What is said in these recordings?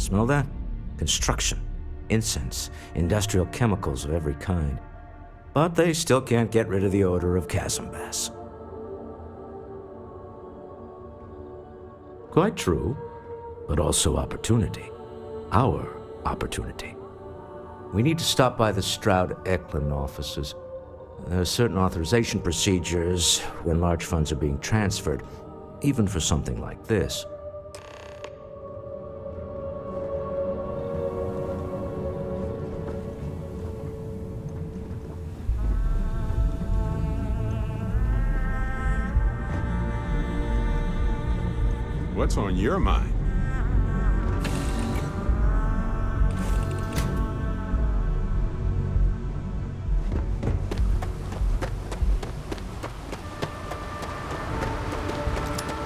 Smell that? Construction, incense, industrial chemicals of every kind. But they still can't get rid of the odor of chasm bass. Quite true, but also opportunity. Our opportunity. We need to stop by the Stroud-Eklund offices. There are certain authorization procedures when large funds are being transferred, even for something like this. What's on your mind?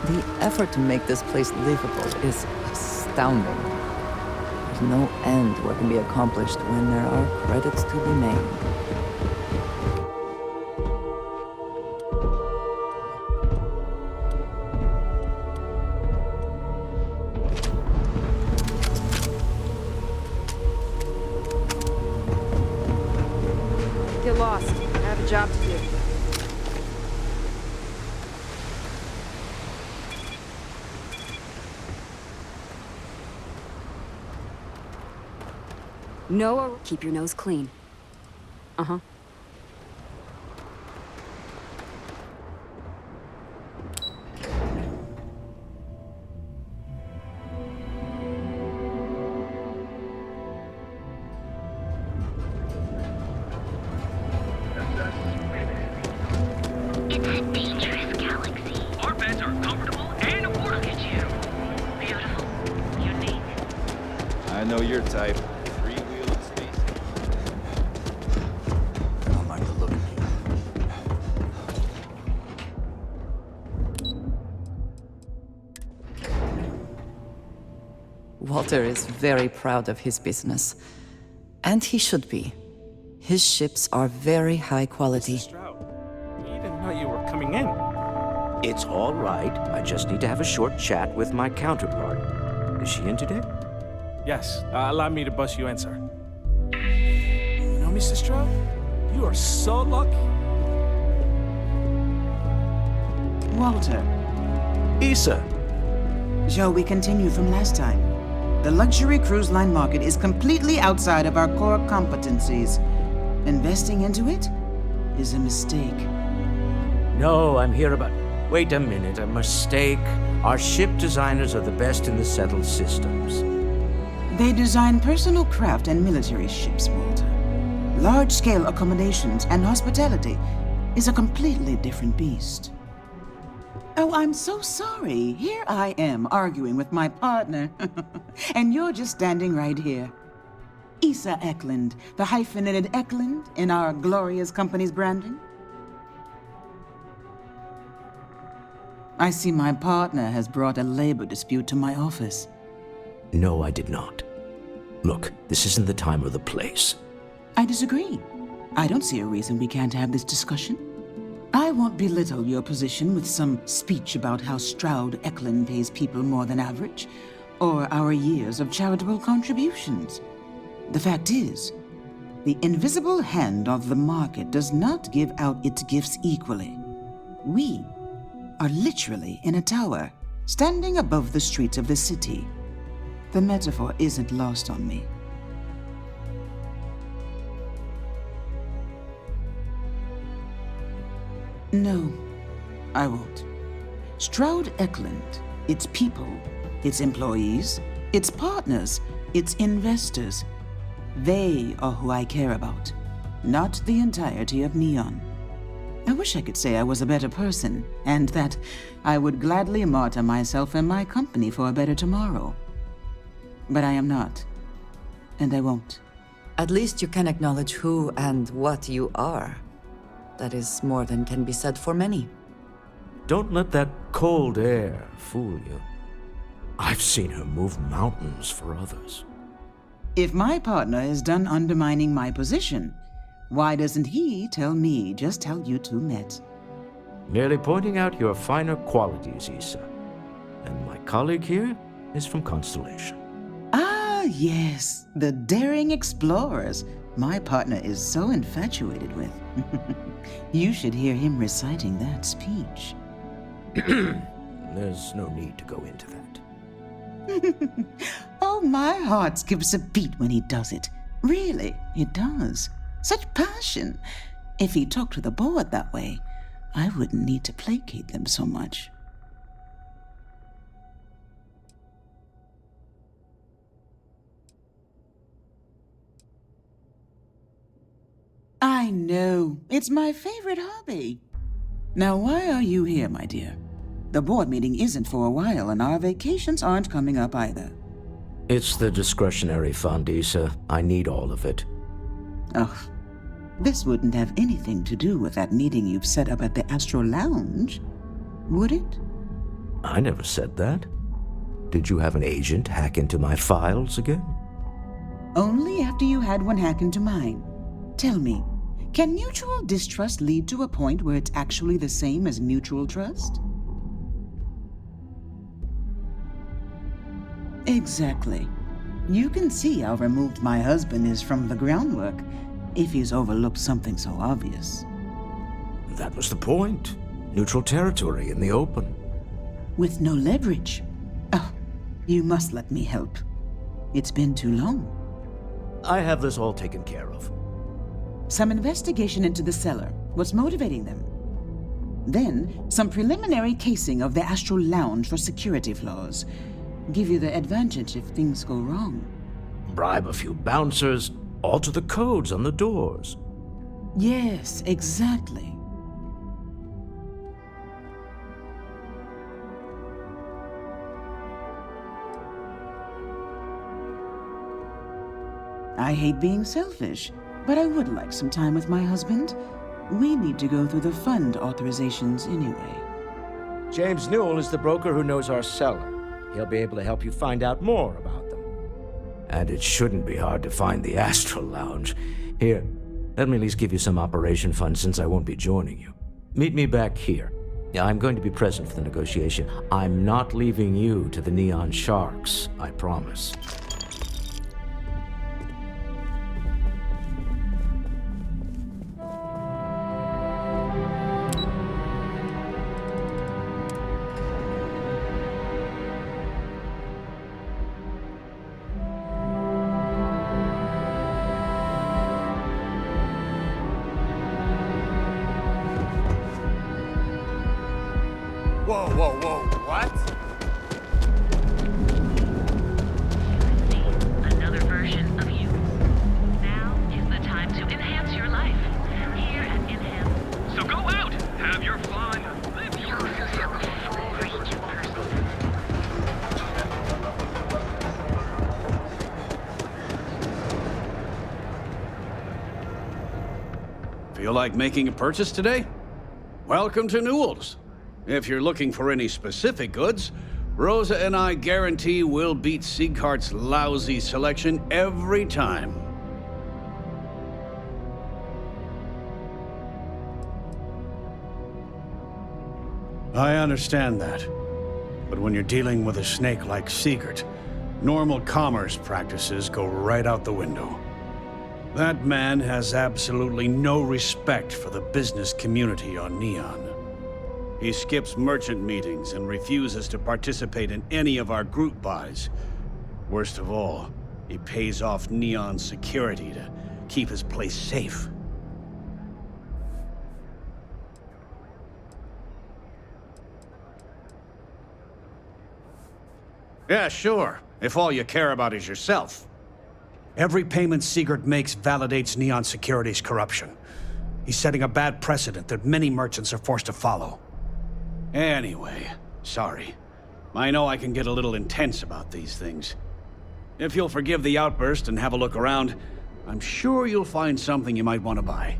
The effort to make this place livable is astounding. There's no end what can be accomplished when there are credits to be made. Get lost. I have a job to do. Noah, keep your nose clean. Uh-huh. It's a dangerous galaxy. Our beds are comfortable and a portal gets you. Beautiful. Unique. I know your type. Freewheeling space. I don't like the look of you. Walter is very proud of his business. And he should be. His ships are very high quality. Stroud, we didn't know you were coming in. It's all right. I just need to have a short chat with my counterpart. Is she in today? Yes, allow me to bust you in, sir. You know, Mr. Stroud, you are so lucky. Walter, Issa! shall we continue from last time? The luxury cruise line market is completely outside of our core competencies. Investing into it is a mistake. No, I'm here about... Wait a minute, a mistake. Our ship designers are the best in the settled systems. They design personal craft and military ships, Walter. Large-scale accommodations and hospitality is a completely different beast. Oh, I'm so sorry. Here I am arguing with my partner, and you're just standing right here. Issa Eklund, the hyphenated Eklund in our glorious company's branding. I see my partner has brought a labor dispute to my office. No, I did not. Look, this isn't the time or the place. I disagree. I don't see a reason we can't have this discussion. I won't belittle your position with some speech about how Stroud Eklund pays people more than average, or our years of charitable contributions. The fact is, the invisible hand of the market does not give out its gifts equally. We are literally in a tower, standing above the streets of the city. The metaphor isn't lost on me. No, I won't. Stroud Eklund, its people, its employees, its partners, its investors, they are who I care about, not the entirety of Neon. I wish I could say I was a better person, and that I would gladly martyr myself and my company for a better tomorrow. But I am not, and I won't. At least you can acknowledge who and what you are. That is more than can be said for many. Don't let that cold air fool you. I've seen her move mountains for others. If my partner is done undermining my position, why doesn't he tell me just how you two met? Merely pointing out your finer qualities, Issa. And my colleague here is from Constellation. Ah, yes, the daring explorers my partner is so infatuated with. You should hear him reciting that speech. There's no need to go into that. Oh, my heart skips a beat when he does it. Really, it does. Such passion. If he talked to the board that way, I wouldn't need to placate them so much. I know. It's my favorite hobby. Now, why are you here, my dear? The board meeting isn't for a while, and our vacations aren't coming up either. It's the discretionary fund, Issa. I need all of it. Oh, this wouldn't have anything to do with that meeting you've set up at the Astro Lounge, would it? I never said that. Did you have an agent hack into my files again? Only after you had one hack into mine. Tell me, can mutual distrust lead to a point where it's actually the same as mutual trust? Exactly. You can see how removed my husband is from the groundwork if he's overlooked something so obvious. That was the point. Neutral territory in the open. With no leverage. Oh, you must let me help. It's been too long. I have this all taken care of. Some investigation into the cellar. What's motivating them? Then, some preliminary casing of the Astral Lounge for security flaws. Give you the advantage if things go wrong. Bribe a few bouncers, alter the codes on the doors. Yes, exactly. I hate being selfish, but I would like some time with my husband. We need to go through the fund authorizations anyway. James Newell is the broker who knows our cellar. He'll be able to help you find out more about them. And it shouldn't be hard to find the Astral Lounge. Here, let me at least give you some operation funds since I won't be joining you. Meet me back here. I'm going to be present for the negotiation. I'm not leaving you to the Neon Sharks, I promise. Whoa, whoa, whoa, what? Another version of you. Now is the time to enhance your life. Here at Enhance. So go out, have your fun. Live your also sell a full range of personal. Feel like making a purchase today? Welcome to Newell's. If you're looking for any specific goods, Rosa and I guarantee we'll beat Sieghart's lousy selection every time. I understand that. But when you're dealing with a snake like Siegert, normal commerce practices go right out the window. That man has absolutely no respect for the business community on Neon. He skips merchant meetings and refuses to participate in any of our group buys. Worst of all, he pays off Neon security to keep his place safe. Yeah, sure, if all you care about is yourself. Every payment Siegert makes validates Neon Security's corruption. He's setting a bad precedent that many merchants are forced to follow. Anyway, sorry. I know I can get a little intense about these things. If you'll forgive the outburst and have a look around, I'm sure you'll find something you might want to buy.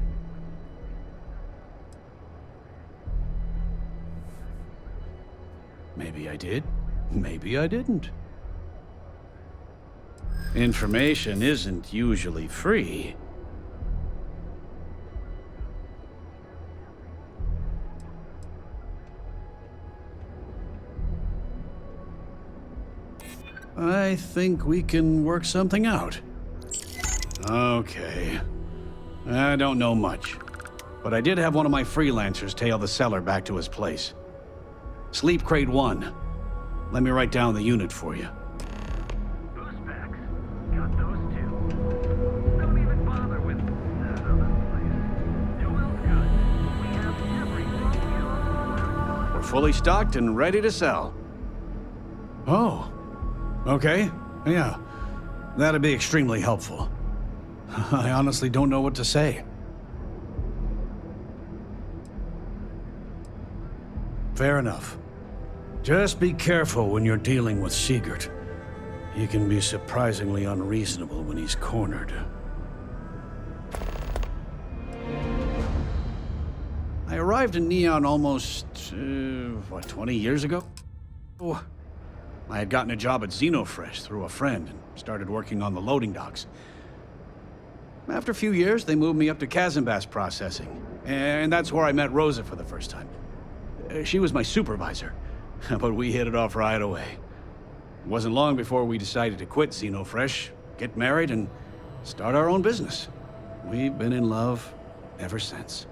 Maybe I did, maybe I didn't. Information isn't usually free. I think we can work something out. Okay. I don't know much, but I did have one of my freelancers tail the seller back to his place. Sleep Crate 1. Let me write down the unit for you. Boost packs. Got those too. Don't even bother with that other place. New else good. We have everything you want. We're fully stocked and ready to sell. Oh. Okay. Yeah. That'd be extremely helpful. I honestly don't know what to say. Fair enough. Just be careful when you're dealing with Sigurd. He can be surprisingly unreasonable when he's cornered. I arrived in Neon almost, 20 years ago? Oh, I had gotten a job at Xenofresh through a friend and started working on the loading docks. After a few years, they moved me up to Kazanbas processing, and that's where I met Rosa for the first time. She was my supervisor, but we hit it off right away. It wasn't long before we decided to quit Xenofresh, get married, and start our own business. We've been in love ever since.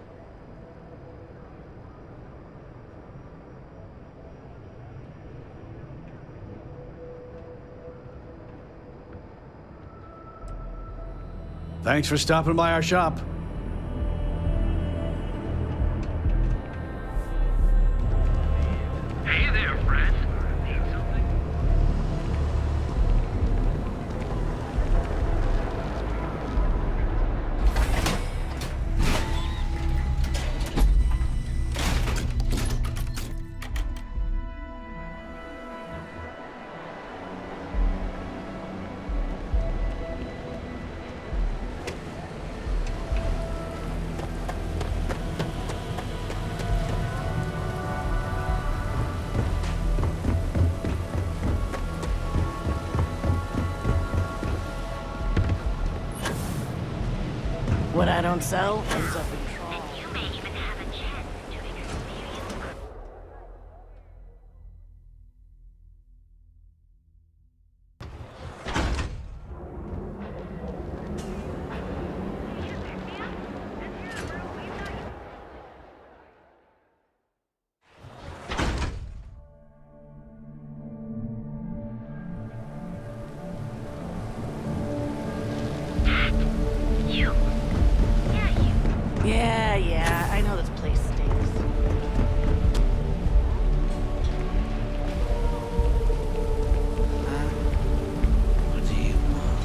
Thanks for stopping by our shop. Hey there, friend. Need something? What I don't sell ends up in trouble. And you may even have a chance to experience. You. Yeah, I know this place stinks. What do you want?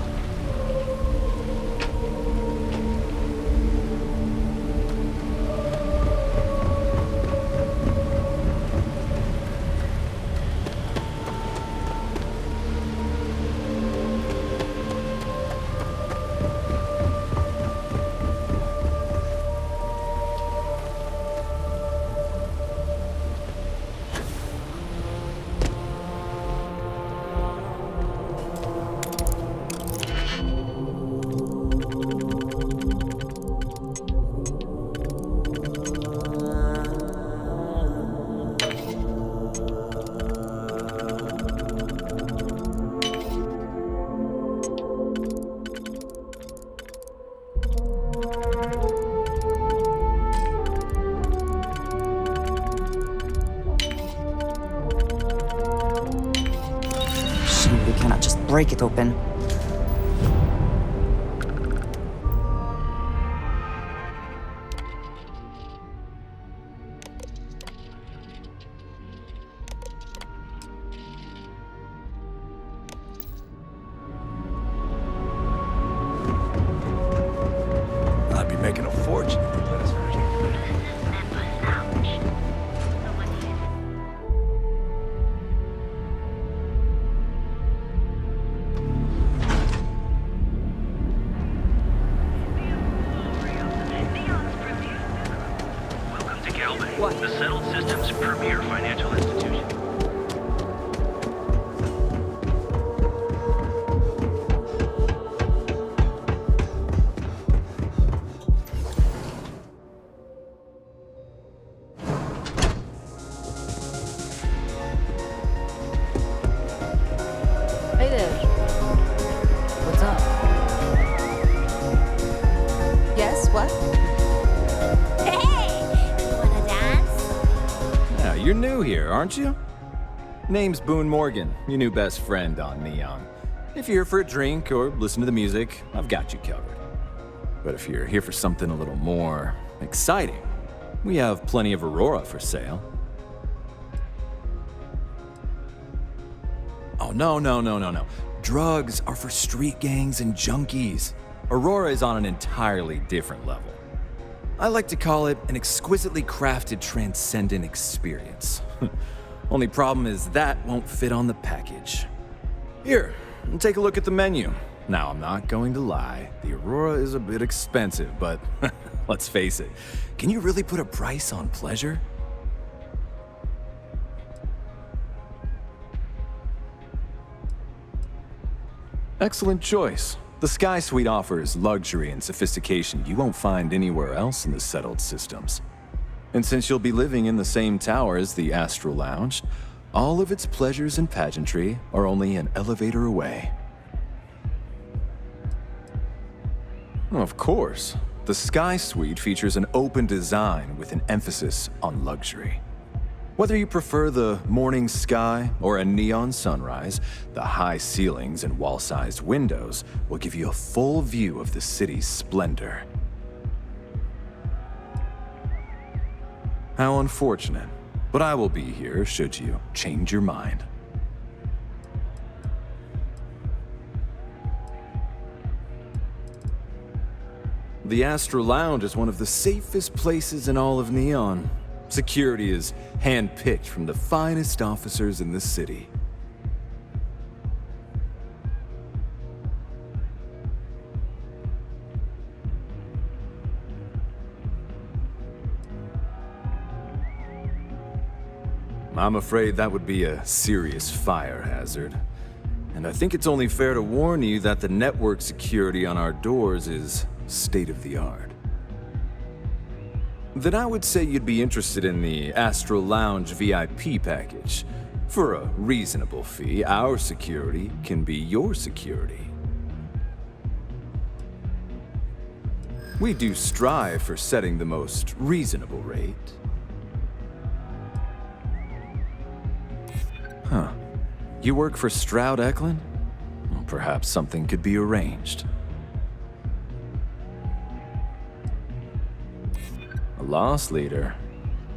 Shame we cannot just break it open. I'd be making a fortune if they let us out. Welcome to Galvin, the settled system's premier financial institution. Hey new here, aren't you? Name's Boone Morgan, your new best friend on Neon. If you're here for a drink or listen to the music, I've got you covered. But if you're here for something a little more exciting, we have plenty of Aurora for sale. Oh, no. Drugs are for street gangs and junkies. Aurora is on an entirely different level. I like to call it an exquisitely crafted, transcendent experience. Only problem is that won't fit on the package. Here, take a look at the menu. Now, I'm not going to lie, the Aurora is a bit expensive, but let's face it, can you really put a price on pleasure? Excellent choice. The Sky Suite offers luxury and sophistication you won't find anywhere else in the settled systems. And since you'll be living in the same tower as the Astral Lounge, all of its pleasures and pageantry are only an elevator away. Of course, the Sky Suite features an open design with an emphasis on luxury. Whether you prefer the morning sky or a neon sunrise, the high ceilings and wall-sized windows will give you a full view of the city's splendor. How unfortunate, but I will be here should you change your mind. The Astral Lounge is one of the safest places in all of Neon. Security is hand-picked from the finest officers in the city. I'm afraid that would be a serious fire hazard. And I think it's only fair to warn you that the network security on our doors is state-of-the-art. Then I would say you'd be interested in the Astral Lounge VIP package. For a reasonable fee, our security can be your security. We do strive for setting the most reasonable rate. Huh. You work for Stroud Eklund? Well, perhaps something could be arranged. A loss leader.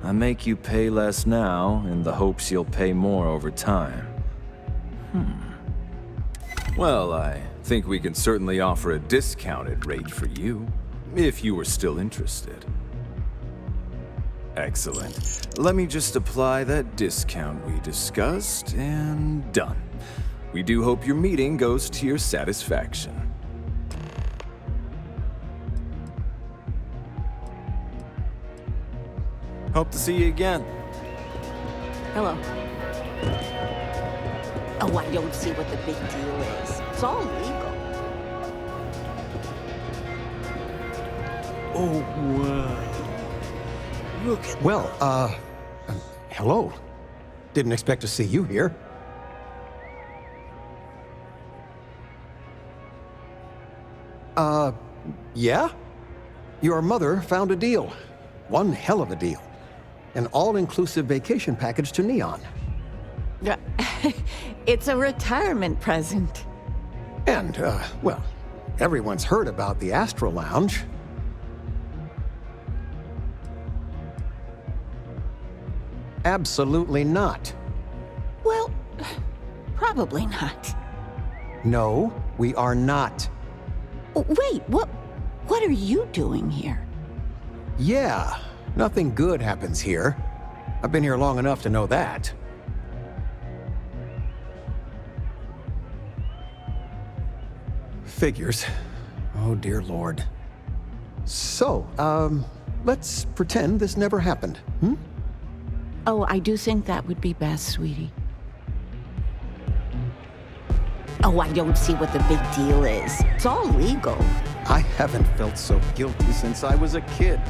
I make you pay less now in the hopes you'll pay more over time. Well, I think we can certainly offer a discounted rate for you, if you were still interested. Excellent. Let me just apply that discount we discussed, and done. We do hope your meeting goes to your satisfaction. Hope to see you again. Hello. Oh, I don't see what the big deal is. It's all legal. Oh, wow. Look at... Well, hello. Didn't expect to see you here. Yeah? Your mother found a deal. One hell of a deal. An all-inclusive vacation package to Neon. It's a retirement present. And, well, everyone's heard about the Astral Lounge. Absolutely not. Well, probably not. No, we are not. Wait, what are you doing here? Yeah, nothing good happens here. I've been here long enough to know that. Figures. Oh, dear Lord. So, let's pretend this never happened, hmm? Oh, I do think that would be best, sweetie. Oh, I don't see what the big deal is. It's all legal. I haven't felt so guilty since I was a kid.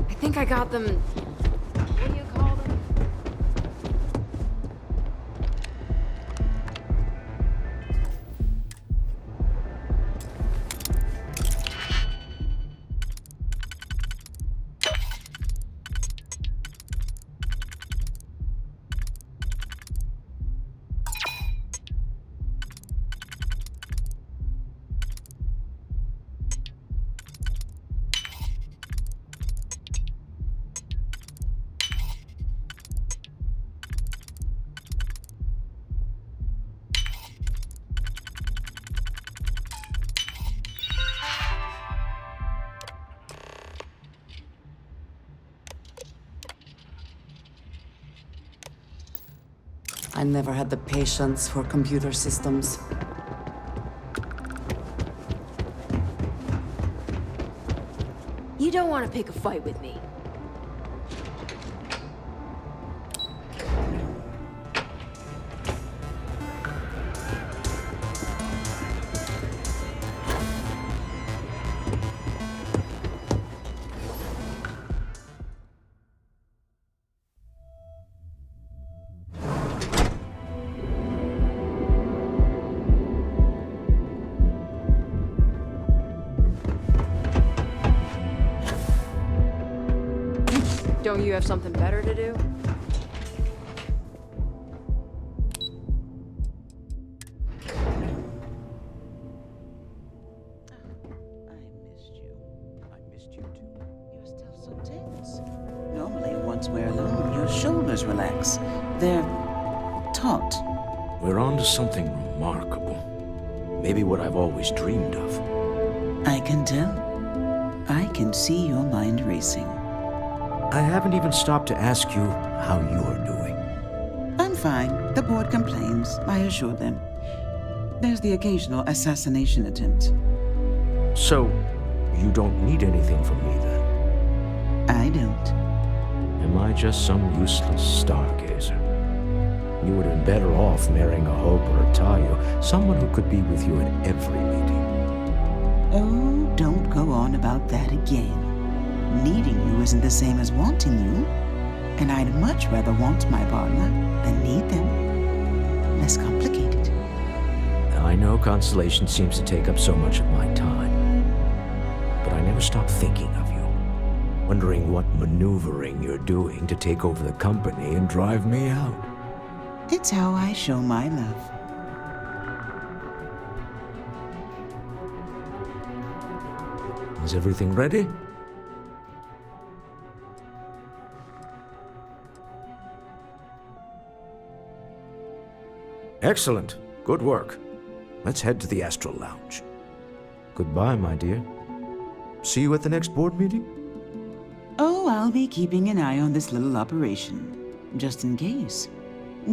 I think I got them. What do you call them? I never had the patience for computer systems. You don't want to pick a fight with me. Don't you have something better to do? You're still so tense. Normally, once we're alone, your shoulders relax. They're taut. We're on to something remarkable. Maybe what I've always dreamed of. I can tell. I can see your mind racing. I haven't even stopped to ask you how you're doing. I'm fine. The board complains, I assure them. There's the occasional assassination attempt. So, you don't need anything from me then? I don't. Am I just some useless stargazer? You would have been better off marrying a Hope or a Tayo, someone who could be with you at every meeting. Oh, don't go on about that again. Needing you isn't the same as wanting you. And I'd much rather want my partner than need them. Less complicated. I know Constellation seems to take up so much of my time. But I never stop thinking of you. Wondering what maneuvering you're doing to take over the company and drive me out. It's how I show my love. Is everything ready? Excellent. Good work. Let's head to the Astral Lounge. Goodbye, my dear. See you at the next board meeting? Oh, I'll be keeping an eye on this little operation. Just in case.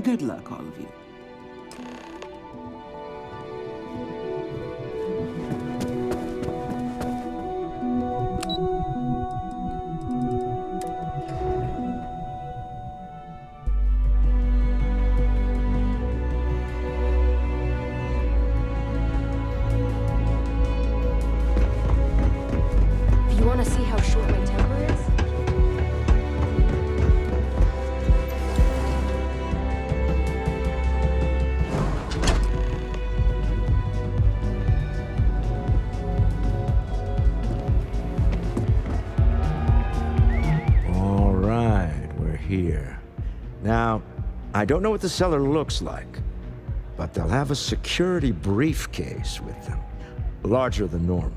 Good luck, all of you. You want to see how short my temper is? All right, we're here. Now, I don't know what the cellar looks like, but they'll have a security briefcase with them. Larger than normal.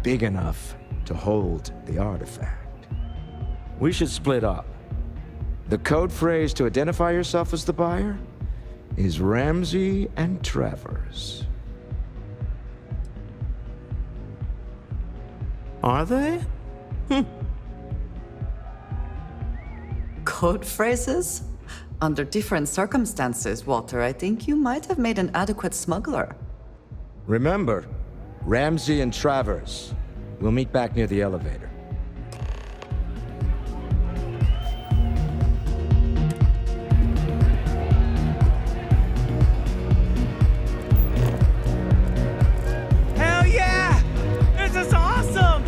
Big enough to hold the artifact. We should split up. The code phrase to identify yourself as the buyer is Ramsey and Travers. Are they? Code phrases? Under different circumstances, Walter, I think you might have made an adequate smuggler. Remember, Ramsey and Travers. We'll meet back near the elevator. Hell yeah! This is awesome!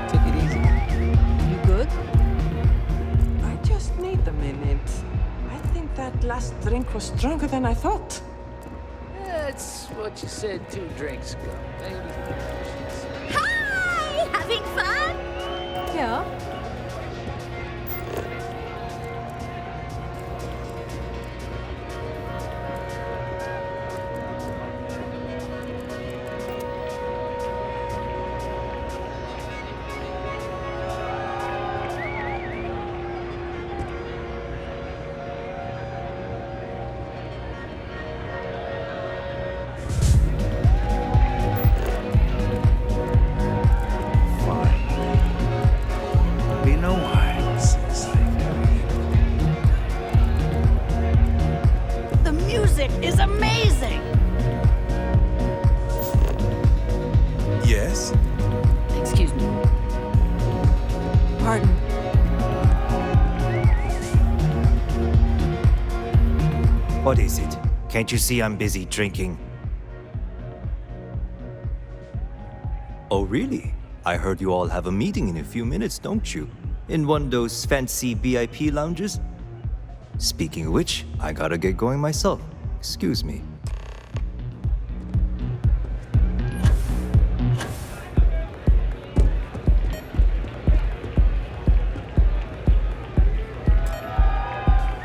Take it easy. You good? I just need a minute. I think that last drink was stronger than I thought. That's what you said 2 drinks ago. Hi! Having fun? Yeah. music is amazing! Yes? Excuse me. Pardon. What is it? Can't you see I'm busy drinking? Oh, really? I heard you all have a meeting in a few minutes, don't you? In one of those fancy VIP lounges? Speaking of which, I gotta get going myself. Excuse me.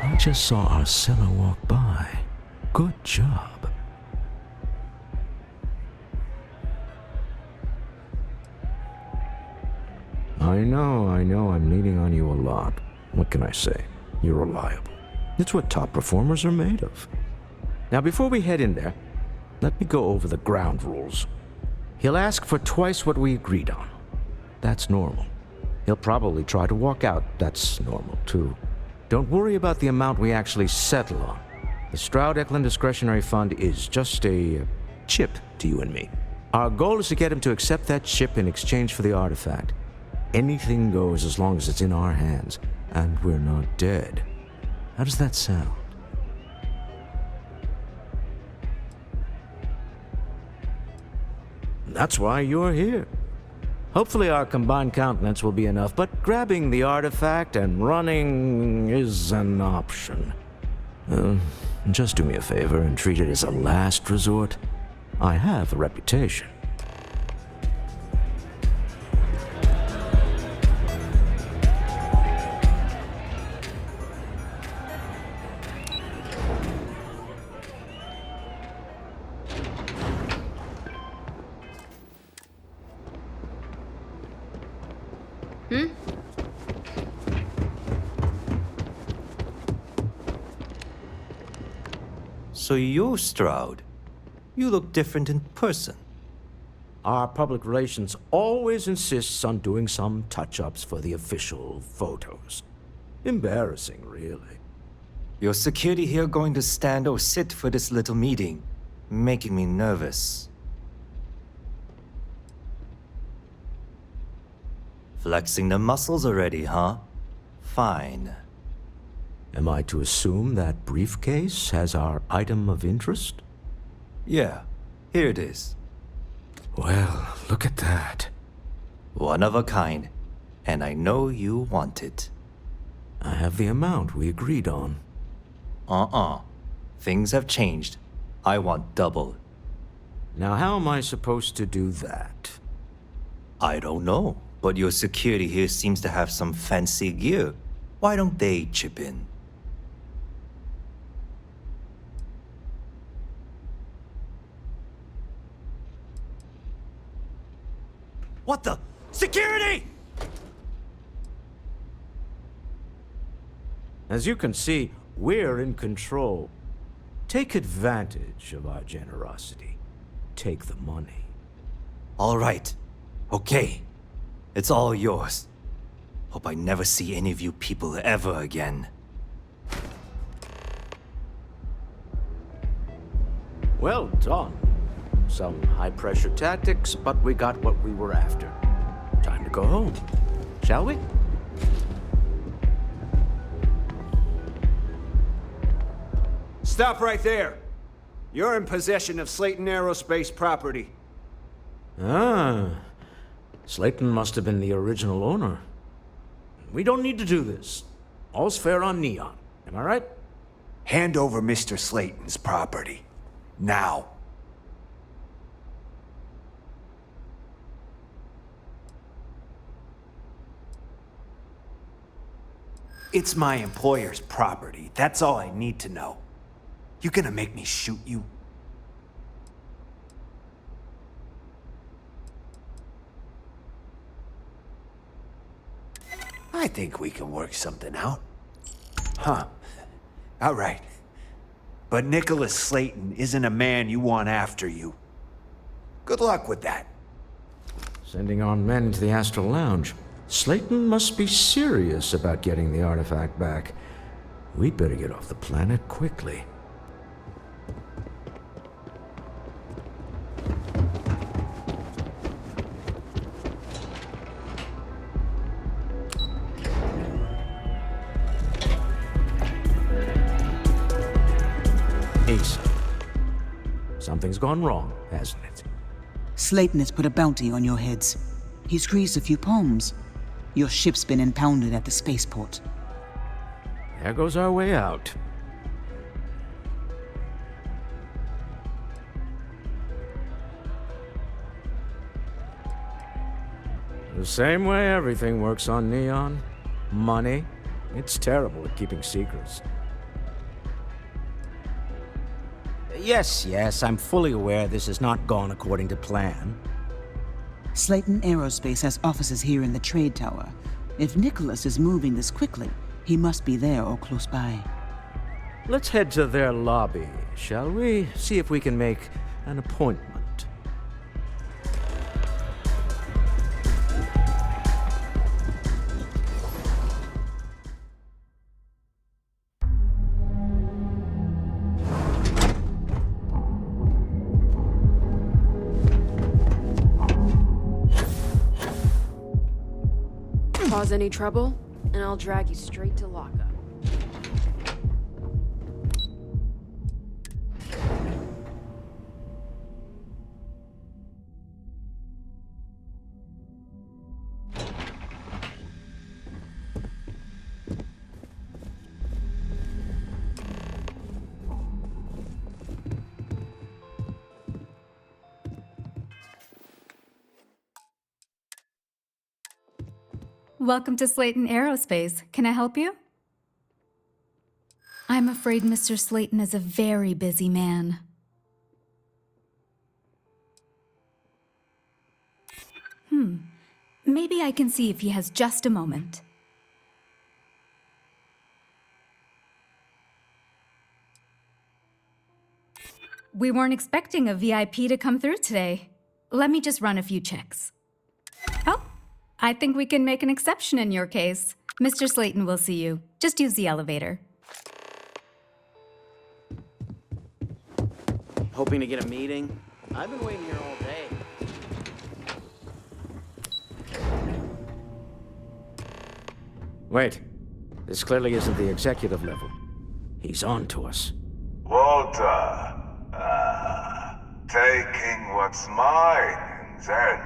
I just saw Arcella walk by. Good job. I know, I'm leaning on you a lot. What can I say? You're reliable. It's what top performers are made of. Now, before we head in there, let me go over the ground rules. He'll ask for twice what we agreed on. That's normal. He'll probably try to walk out. That's normal, too. Don't worry about the amount we actually settle on. The Stroud-Eklund Discretionary Fund is just a chip to you and me. Our goal is to get him to accept that chip in exchange for the artifact. Anything goes as long as it's in our hands, and we're not dead. How does that sound? That's why you're here. Hopefully our combined countenance will be enough, but grabbing the artifact and running is an option. Just do me a favor and treat it as a last resort. I have a reputation. So you're Stroud. You look different in person. Our public relations always insists on doing some touch-ups for the official photos. Embarrassing, really. Your security here going to stand or sit for this little meeting, making me nervous. Flexing the muscles already, huh? Fine. Am I to assume that briefcase has our item of interest? Yeah, here it is. Well, look at that. One of a kind, and I know you want it. I have the amount we agreed on. Things have changed. I want double. Now, how am I supposed to do that? I don't know, but your security here seems to have some fancy gear. Why don't they chip in? What the? Security! As you can see, we're in control. Take advantage of our generosity. Take the money. All right. Okay. It's all yours. Hope I never see any of you people ever again. Well done. Some high-pressure tactics, but we got what we were after. Time to go home, shall we? Stop right there. You're in possession of Slayton Aerospace property. Ah, Slayton must have been the original owner. We don't need to do this. All's fair on Neon, am I right? Hand over Mr. Slayton's property. Now. It's my employer's property. That's all I need to know. You gonna make me shoot you? I think we can work something out. Huh. All right. But Nicholas Slayton isn't a man you want after you. Good luck with that. Sending on men into the Astral Lounge. Slayton must be serious about getting the artifact back. We'd better get off the planet quickly. Something's gone wrong, hasn't it? Slayton has put a bounty on your heads. He's greased a few palms. Your ship's been impounded at the spaceport. There goes our way out. The same way everything works on Neon. Money. It's terrible at keeping secrets. Yes, I'm fully aware this has not gone according to plan. Slayton Aerospace has offices here in the trade tower. If Nicholas is moving this quickly, he must be there or close by. Let's head to their lobby, shall we? See if we can make an appointment. Cause any trouble, and I'll drag you straight to lockup. Welcome to Slayton Aerospace. Can I help you? I'm afraid Mr. Slayton is a very busy man. Maybe I can see if he has just a moment. We weren't expecting a VIP to come through today. Let me just run a few checks. Oh, I think we can make an exception in your case. Mr. Slayton will see you. Just use the elevator. Hoping to get a meeting? I've been waiting here all day. Wait. This clearly isn't the executive level. He's on to us. Walter. Taking what's mine and then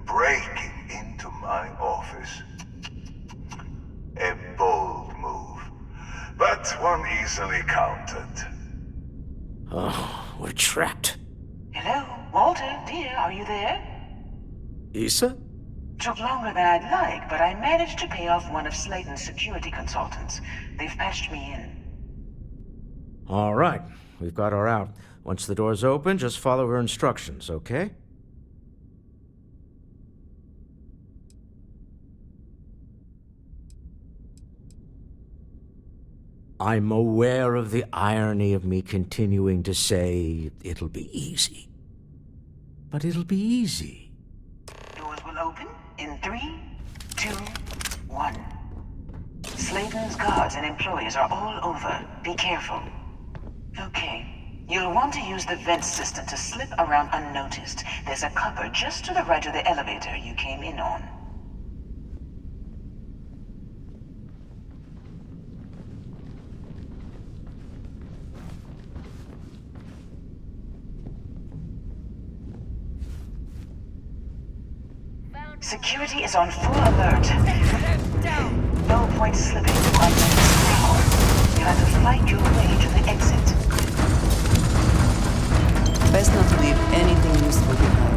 breaking into my office. A bold move, but one easily countered. Oh, we're trapped. Hello, Walter, dear, are you there? Issa? Took longer than I'd like, but I managed to pay off one of Slayton's security consultants. They've patched me in. All right, we've got her out. Once the door's open, just follow her instructions, okay? I'm aware of the irony of me continuing to say it'll be easy. But it'll be easy. Doors will open in 3, 2, 1. Slayton's guards and employees are all over. Be careful. Okay. You'll want to use the vent system to slip around unnoticed. There's a cupboard just to the right of the elevator you came in on. Security is on full alert. No point slipping through unnoticed now. You have to fight your way to the exit. Best not to leave anything useful behind.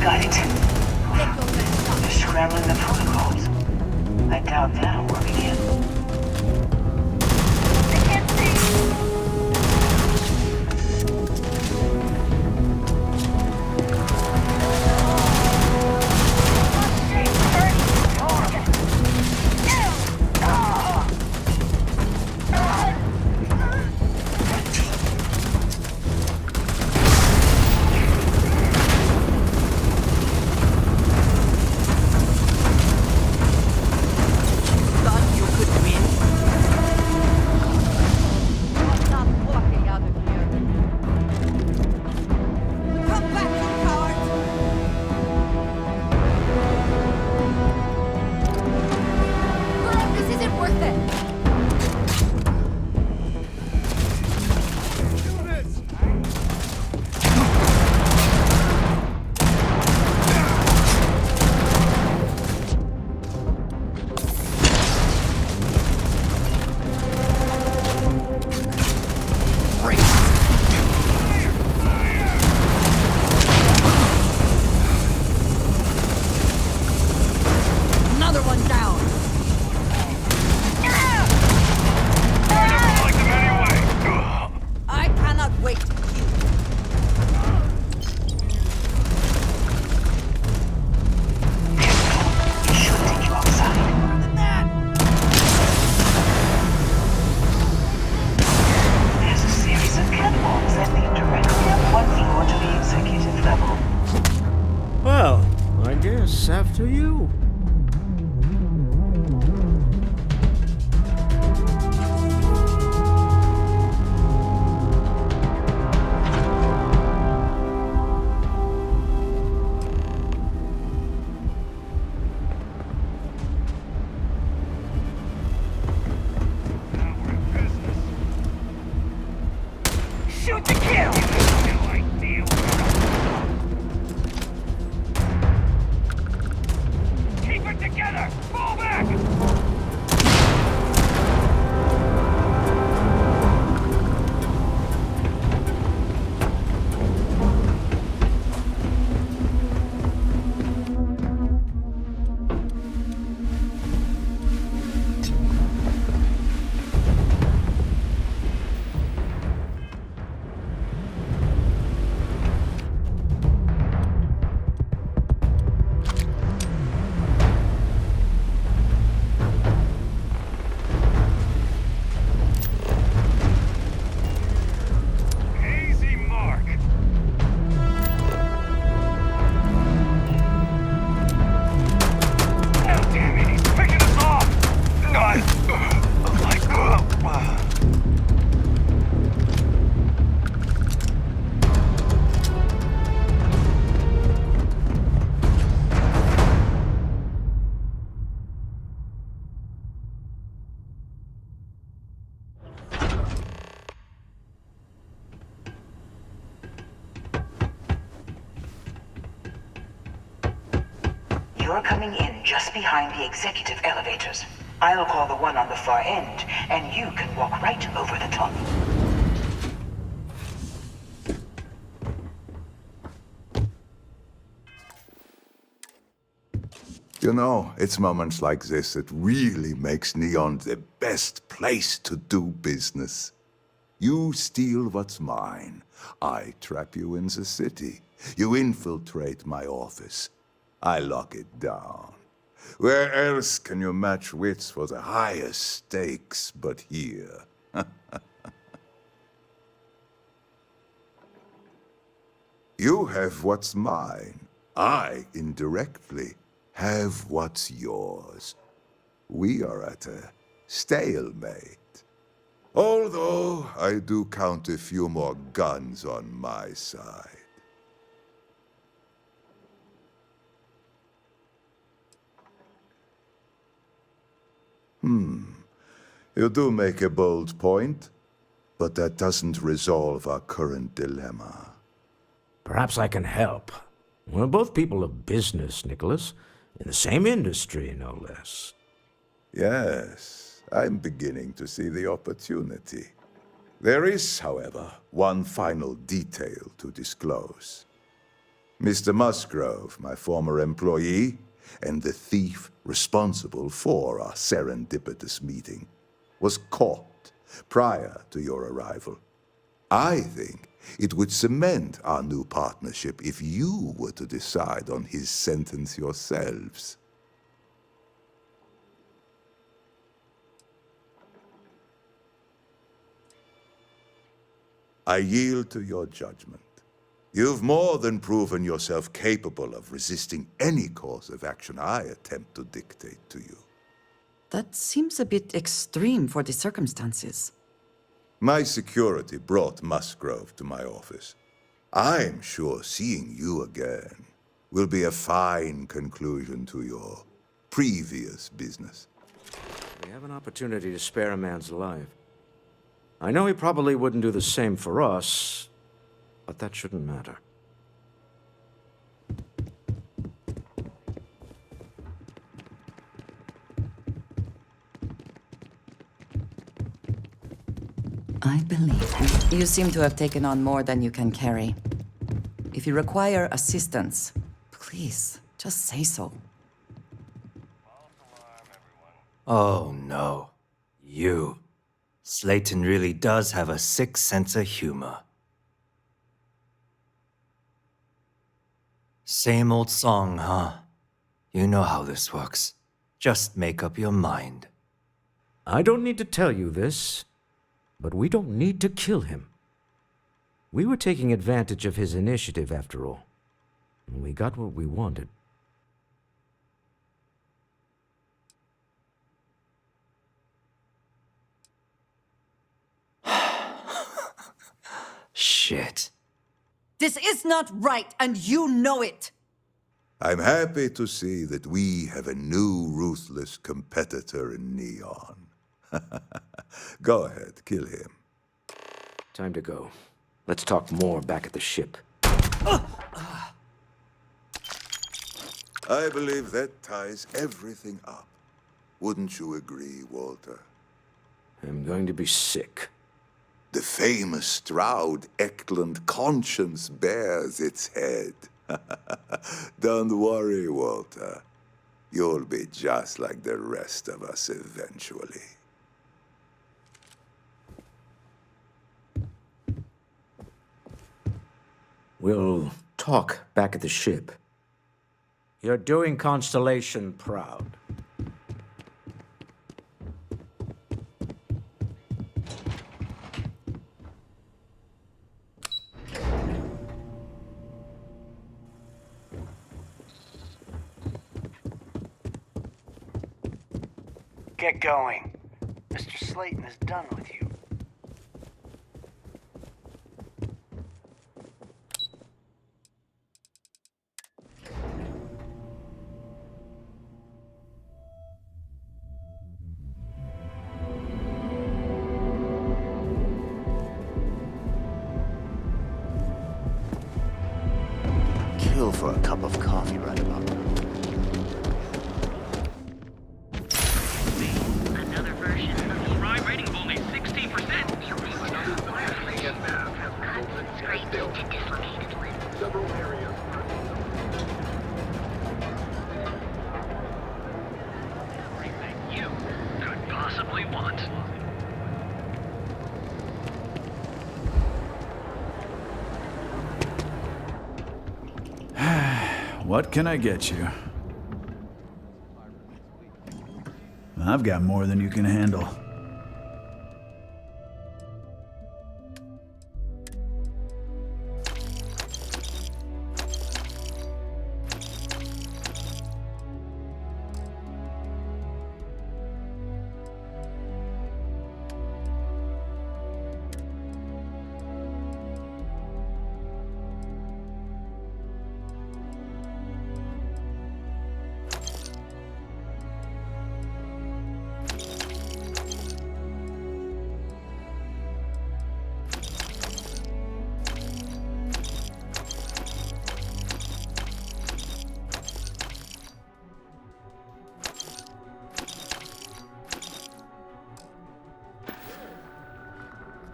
Got it. The scrambling the protocols. I doubt that'll work again. After you. Shoot to kill! Keep it together! Fall back! You're coming in just behind the executive elevators. I'll call the one on the far end, and you can walk right over the top. You know, it's moments like this that really makes Neon the best place to do business. You steal what's mine. I trap you in the city. You infiltrate my office. I lock it down. Where else can you match wits for the highest stakes but here? You have what's mine. I, indirectly, have what's yours. We are at a stalemate. Although I do count a few more guns on my side. You do make a bold point, but that doesn't resolve our current dilemma. Perhaps I can help. We're both people of business, Nicholas. In the same industry, no less. Yes, I'm beginning to see the opportunity. There is, however, one final detail to disclose. Mr. Musgrove, my former employee, and the thief responsible for our serendipitous meeting was caught prior to your arrival. I think it would cement our new partnership if you were to decide on his sentence yourselves. I yield to your judgment. You've more than proven yourself capable of resisting any course of action I attempt to dictate to you. That seems a bit extreme for the circumstances. My security brought Musgrove to my office. I'm sure seeing you again will be a fine conclusion to your previous business. We have an opportunity to spare a man's life. I know he probably wouldn't do the same for us, but that shouldn't matter. I believe you. You seem to have taken on more than you can carry. If you require assistance, please, just say so. Oh no. You. Slayton really does have a sick sense of humor. Same old song, huh? You know how this works. Just make up your mind. I don't need to tell you this, but we don't need to kill him. We were taking advantage of his initiative, after all. And we got what we wanted. Shit. This is not right, and you know it! I'm happy to see that we have a new ruthless competitor in Neon. Go ahead, kill him. Time to go. Let's talk more back at the ship. I believe that ties everything up. Wouldn't you agree, Walter? I'm going to be sick. The famous Stroud Eklund conscience bears its head. Don't worry, Walter. You'll be just like the rest of us eventually. We'll talk back at the ship. You're doing Constellation proud. Get going. Mr. Slayton is done with you. Kill for a cup of coffee right about now. Another version of the Fry rating of only 16%. Scraped and dislocated limbs. Several areas. Everything you could possibly want. What can I get you? I've got more than you can handle.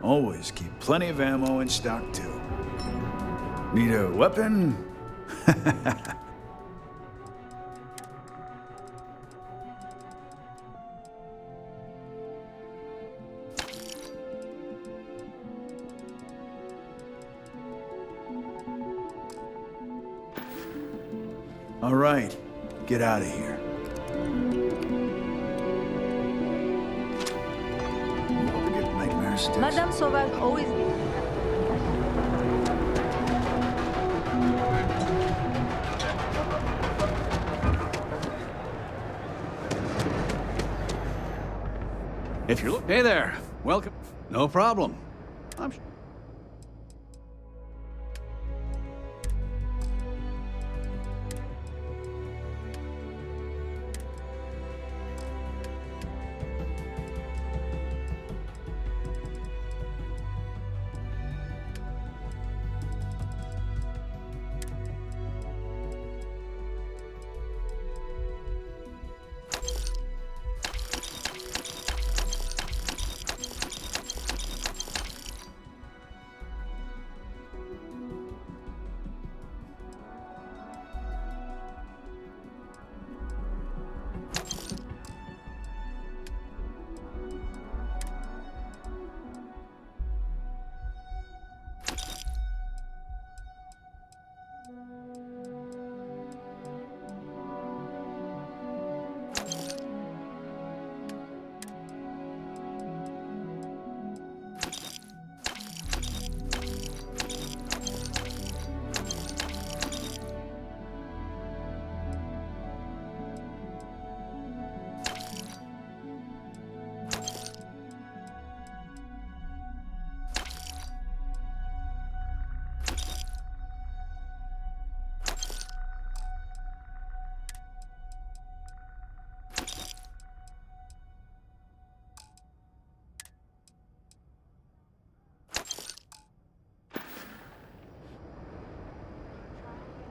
Always keep plenty of ammo in stock, too. Need a weapon? All right, get out of here. You ever get nightmare sticks? Madame Sauvage always... If you're... Hey there. Welcome. No problem. I'm...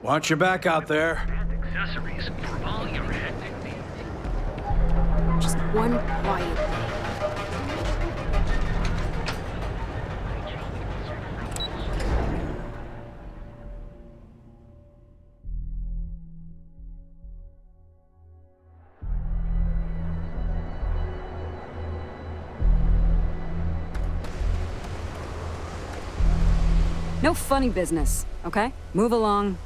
Watch your back out there. Accessories for all your hectic needs. Just one quiet day. No funny business, okay? Move along.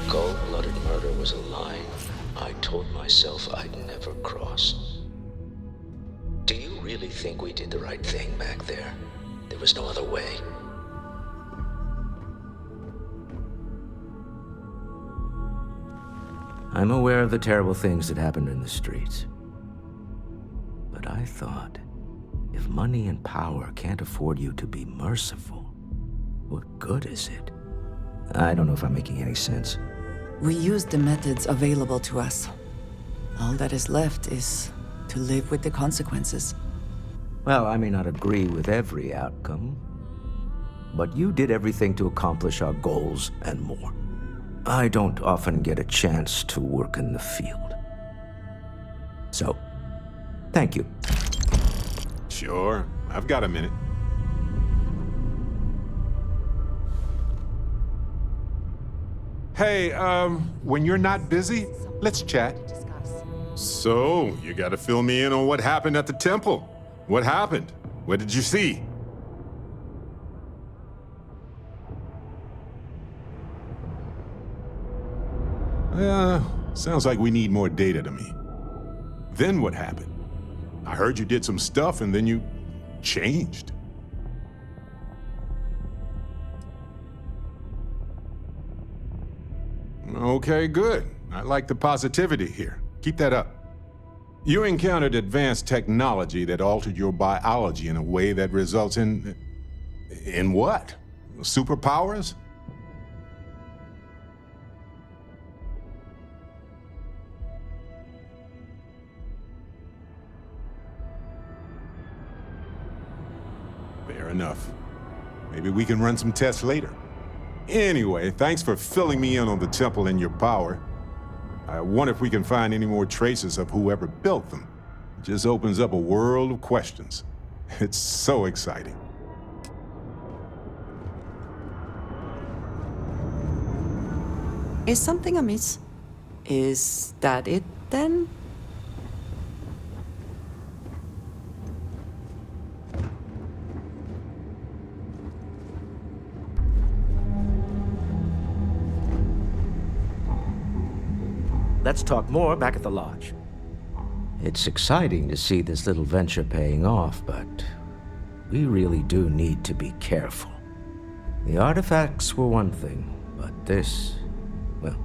Cold-blooded murder was a line I told myself I'd never cross. Do you really think we did the right thing back there? There was no other way. I'm aware of the terrible things that happened in the streets. But I thought, if money and power can't afford you to be merciful, what good is it? I don't know if I'm making any sense. We used the methods available to us. All that is left is to live with the consequences. Well, I may not agree with every outcome, but you did everything to accomplish our goals and more. I don't often get a chance to work in the field. So, thank you. Sure, I've got a minute. Hey, when you're not busy, let's chat. So, you gotta fill me in on what happened at the temple. What happened? What did you see? Sounds like we need more data to me. Then what happened? I heard you did some stuff and then you changed. Okay, good. I like the positivity here. Keep that up. You encountered advanced technology that altered your biology in a way that results in what? Superpowers? Fair enough. Maybe we can run some tests later. Anyway, thanks for filling me in on the temple and your power. I wonder if we can find any more traces of whoever built them. It just opens up a world of questions. It's so exciting. Is something amiss? Is that it, then? Let's talk more back at the lodge. It's exciting to see this little venture paying off, but we really do need to be careful. The artifacts were one thing, but this, well,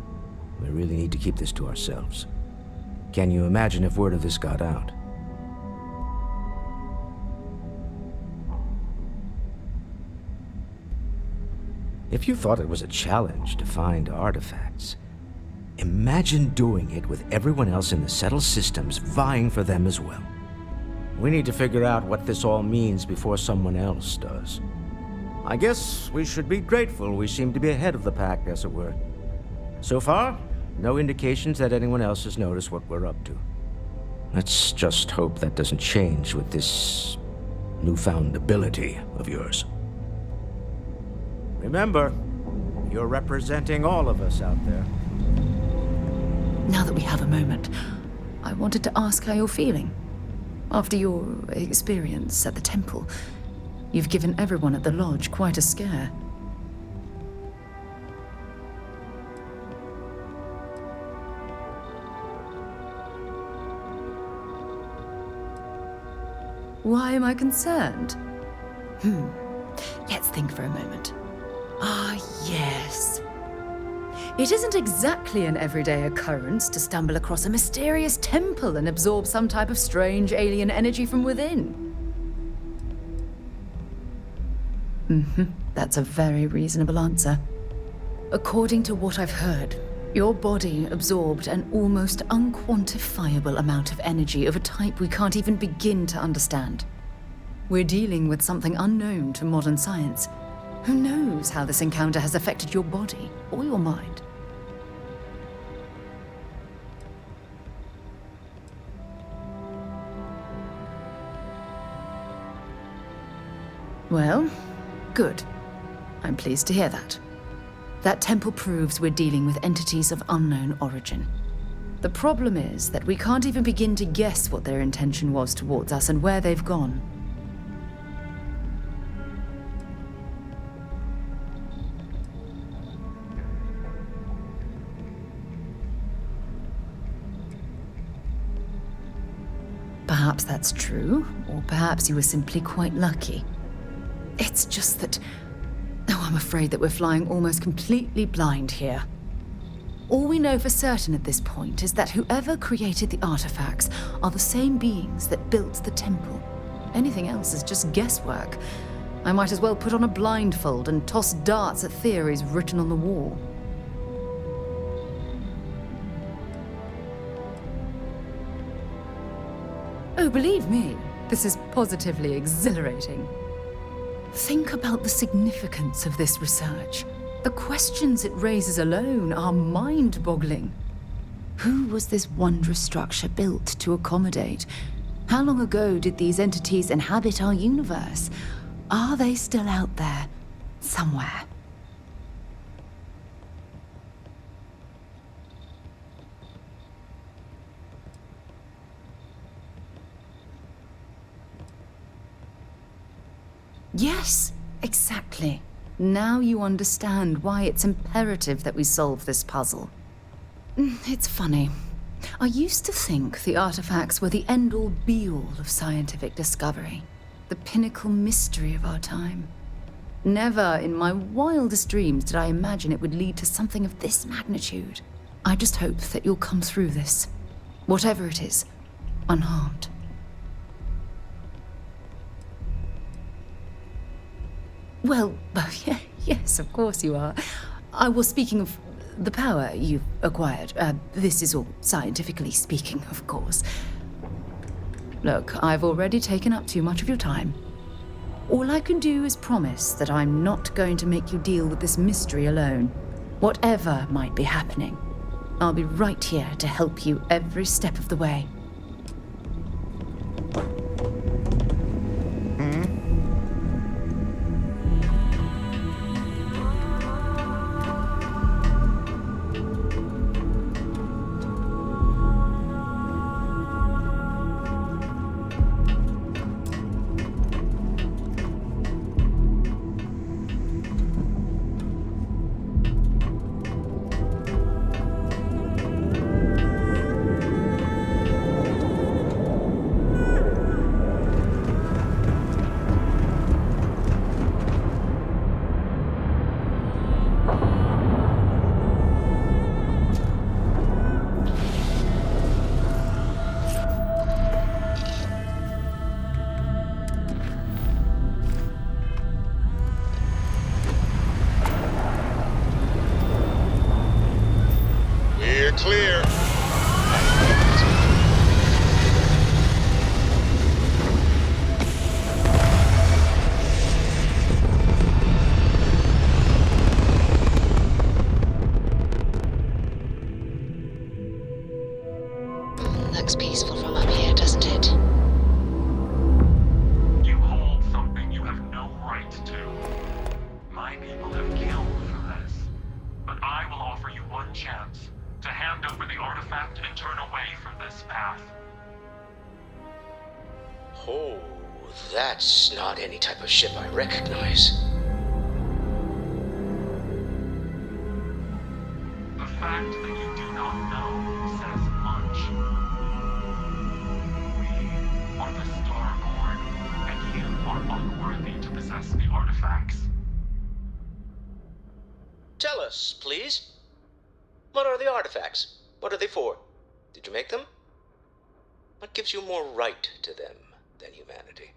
we really need to keep this to ourselves. Can you imagine if word of this got out? If you thought it was a challenge to find artifacts, imagine doing it with everyone else in the settled systems vying for them as well. We need to figure out what this all means before someone else does. I guess we should be grateful we seem to be ahead of the pack, as it were. So far, no indications that anyone else has noticed what we're up to. Let's just hope that doesn't change with this newfound ability of yours. Remember, you're representing all of us out there. Now that we have a moment, I wanted to ask how you're feeling. After your experience at the temple, you've given everyone at the lodge quite a scare. Why am I concerned? Let's think for a moment. Ah, yes. It isn't exactly an everyday occurrence to stumble across a mysterious temple and absorb some type of strange alien energy from within. That's a very reasonable answer. According to what I've heard, your body absorbed an almost unquantifiable amount of energy of a type we can't even begin to understand. We're dealing with something unknown to modern science. Who knows how this encounter has affected your body or your mind? Well, good. I'm pleased to hear that. That temple proves we're dealing with entities of unknown origin. The problem is that we can't even begin to guess what their intention was towards us and where they've gone. Perhaps that's true, or perhaps you were simply quite lucky. It's just that... Oh, I'm afraid that we're flying almost completely blind here. All we know for certain at this point is that whoever created the artifacts are the same beings that built the temple. Anything else is just guesswork. I might as well put on a blindfold and toss darts at theories written on the wall. Oh, believe me, this is positively exhilarating. Think about the significance of this research. The questions it raises alone are mind-boggling. Who was this wondrous structure built to accommodate? How long ago did these entities inhabit our universe? Are they still out there, somewhere? Yes, exactly. Now you understand why it's imperative that we solve this puzzle. It's funny. I used to think the artifacts were the end-all be-all of scientific discovery, the pinnacle mystery of our time. Never in my wildest dreams did I imagine it would lead to something of this magnitude. I just hope that you'll come through this, whatever it is, unharmed. Well, yes, of course you are. I was speaking of the power you've acquired. This is all scientifically speaking, of course. Look, I've already taken up too much of your time. All I can do is promise that I'm not going to make you deal with this mystery alone. Whatever might be happening, I'll be right here to help you every step of the way. clear. Looks peaceful from up here, doesn't it? You hold something you have no right to. My people have killed for this. But I will offer you one chance to hand over the artifact and turn away from this path. Oh, that's not any type of ship I recognize. The fact that you do not know says much. We are the Starborn, and you are unworthy to possess the artifacts. Tell us, please. What are the artifacts? What are they for? Did you make them? What gives you more right to them than humanity?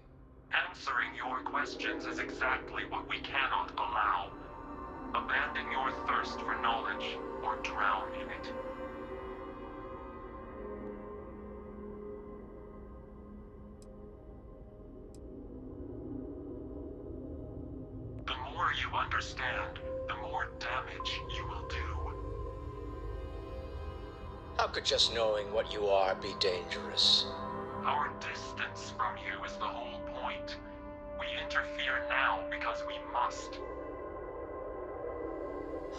Answering your questions is exactly what we cannot allow. Abandon your thirst for knowledge, or drown in it. The more you understand, the more damage you will do. How could just knowing what you are be dangerous? Our distance from you is the whole point. We interfere now because we must.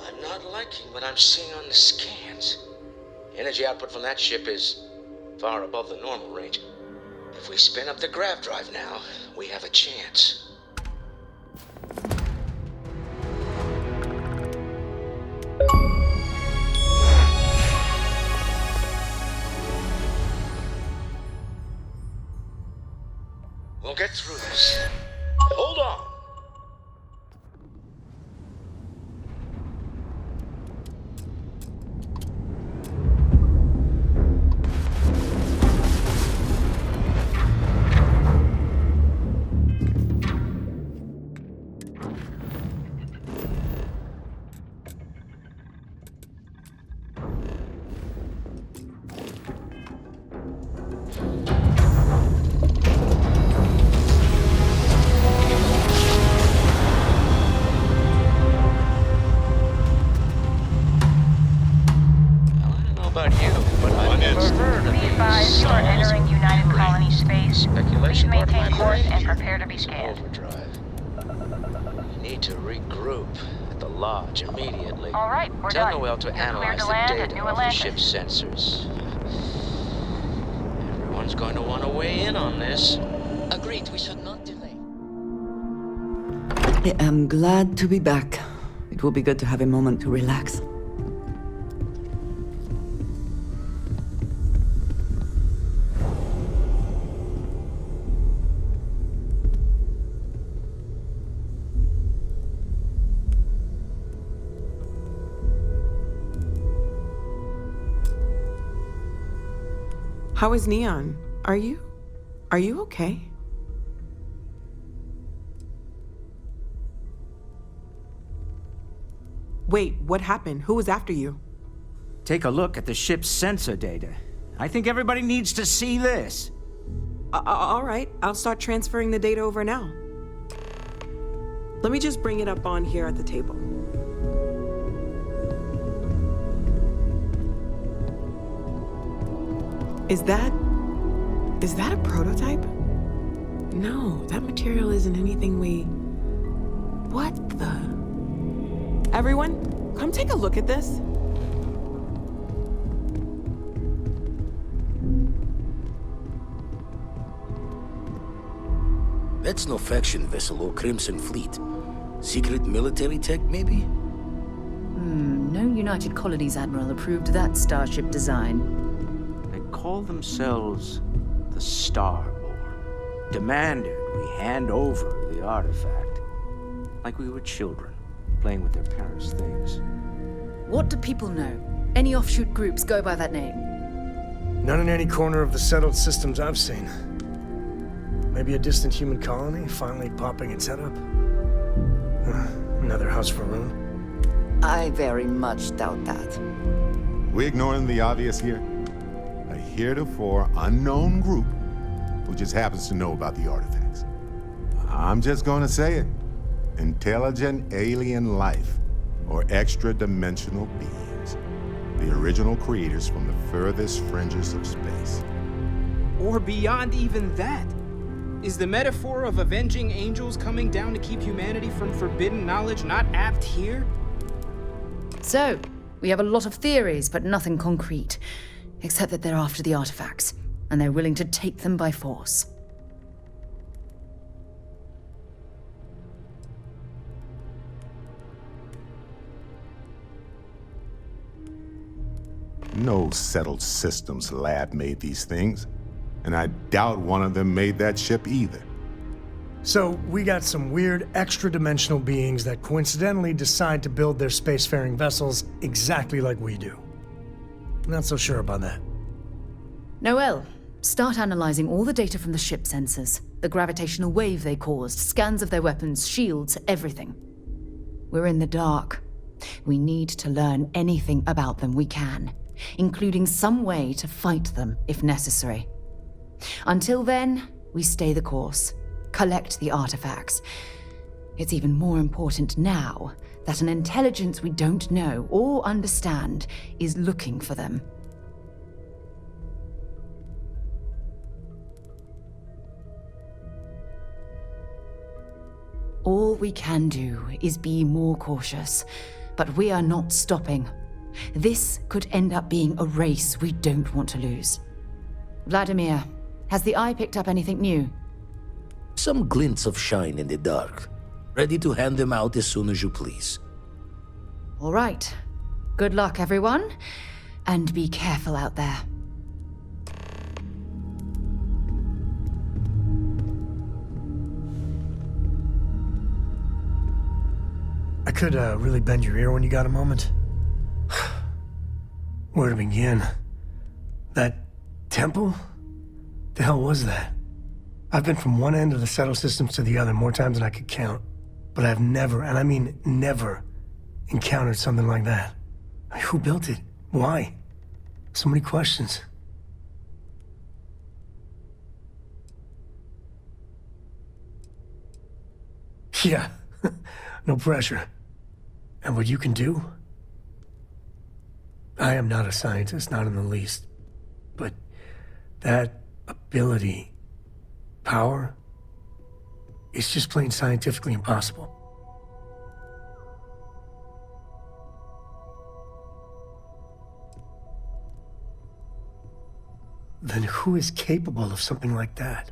I'm not liking what I'm seeing on the scans. Energy output from that ship is far above the normal range. If we spin up the grav drive now, we have a chance. We'll get through this. Hold on. Speculation part of my maintain course brain. and prepare to be scanned. Overdrive. We need to regroup at the lodge immediately. All right, we're Tell done. Noel to You're cleared analyze to the land at data New off the Atlantis. ship's sensors. Everyone's going to want to weigh in on this. Agreed, we should not delay. I am glad to be back. It will be good to have a moment to relax. How is Neon? Are you okay? Wait, what happened? Who was after you? Take a look at the ship's sensor data. I think everybody needs to see this. All right, I'll start transferring the data over now. Let me just bring it up on here at the table. Is that a prototype? No, that material isn't anything we... What the... Everyone, come take a look at this. That's no faction vessel or Crimson Fleet. Secret military tech, maybe? No United Colonies Admiral approved that starship design. They call themselves the Starborn. Demanded we hand over the artifact. Like we were children, playing with their parents' things. What do people know? Any offshoot groups go by that name? None in any corner of the settled systems I've seen. Maybe a distant human colony finally popping its head up? Another house for Rune? I very much doubt that. we ignoring the obvious here? A heretofore unknown group who just happens to know about the artifacts. I'm just gonna say it. Intelligent alien life, or extra-dimensional beings. The original creators from the furthest fringes of space. Or beyond even that. Is the metaphor of avenging angels coming down to keep humanity from forbidden knowledge not apt here? So, we have a lot of theories, but nothing concrete. Except that they're after the artifacts, and they're willing to take them by force. No settled systems lab made these things, and I doubt one of them made that ship either. So, we got some weird extra-dimensional beings that coincidentally decide to build their spacefaring vessels exactly like we do. Not so sure about that. Noel, start analyzing all the data from the ship sensors, the gravitational wave they caused, scans of their weapons, shields, everything. We're in the dark. We need to learn anything about them we can, including some way to fight them if necessary. Until then, we stay the course, collect the artifacts. It's even more important now that an intelligence we don't know or understand is looking for them. All we can do is be more cautious, but we are not stopping. This could end up being a race we don't want to lose. Vladimir, has the Eye picked up anything new? Some glints of shine in the dark. Ready to hand them out as soon as you please. All right. Good luck, everyone. And be careful out there. I could really bend your ear when you got a moment. Where to begin? That temple? The hell was that? I've been from one end of the settled systems to the other more times than I could count. But I've never, and I mean never, encountered something like that. I mean, who built it? Why? So many questions. Yeah, no pressure. And what you can do? I am not a scientist, not in the least. But that ability, power, it's just plain scientifically impossible. Then who is capable of something like that?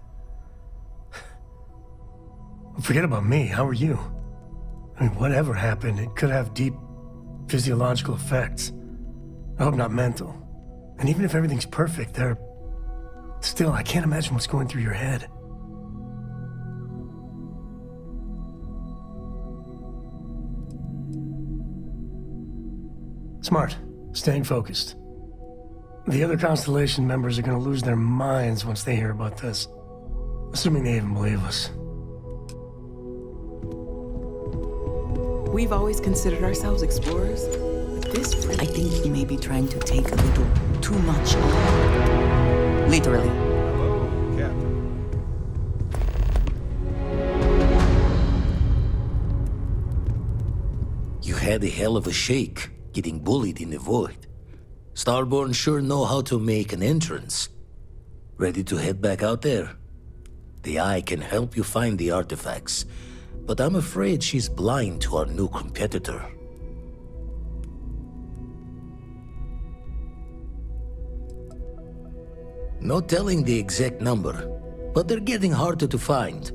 Forget about me, how are you? I mean, whatever happened, it could have deep physiological effects. I hope not mental. And even if everything's perfect, still, I can't imagine what's going through your head. Smart. Staying focused. The other Constellation members are gonna lose their minds once they hear about this. Assuming they even believe us. We've always considered ourselves explorers. This really... I think he may be trying to take a little too much on. Literally. Hello, Captain. You had a hell of a shake, getting bullied in the void. Starborn sure know how to make an entrance. Ready to head back out there? The Eye can help you find the artifacts, but I'm afraid she's blind to our new competitor. No telling the exact number, but they're getting harder to find.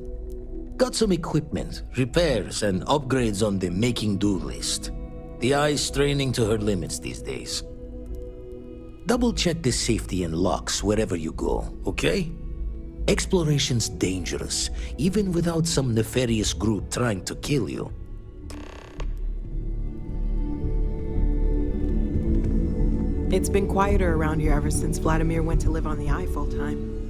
Got some equipment, repairs, and upgrades on the making-do list. The Eye's straining to her limits these days. Double-check the safety and locks wherever you go, okay? Exploration's dangerous, even without some nefarious group trying to kill you. It's been quieter around here ever since Vladimir went to live on the Eye full-time.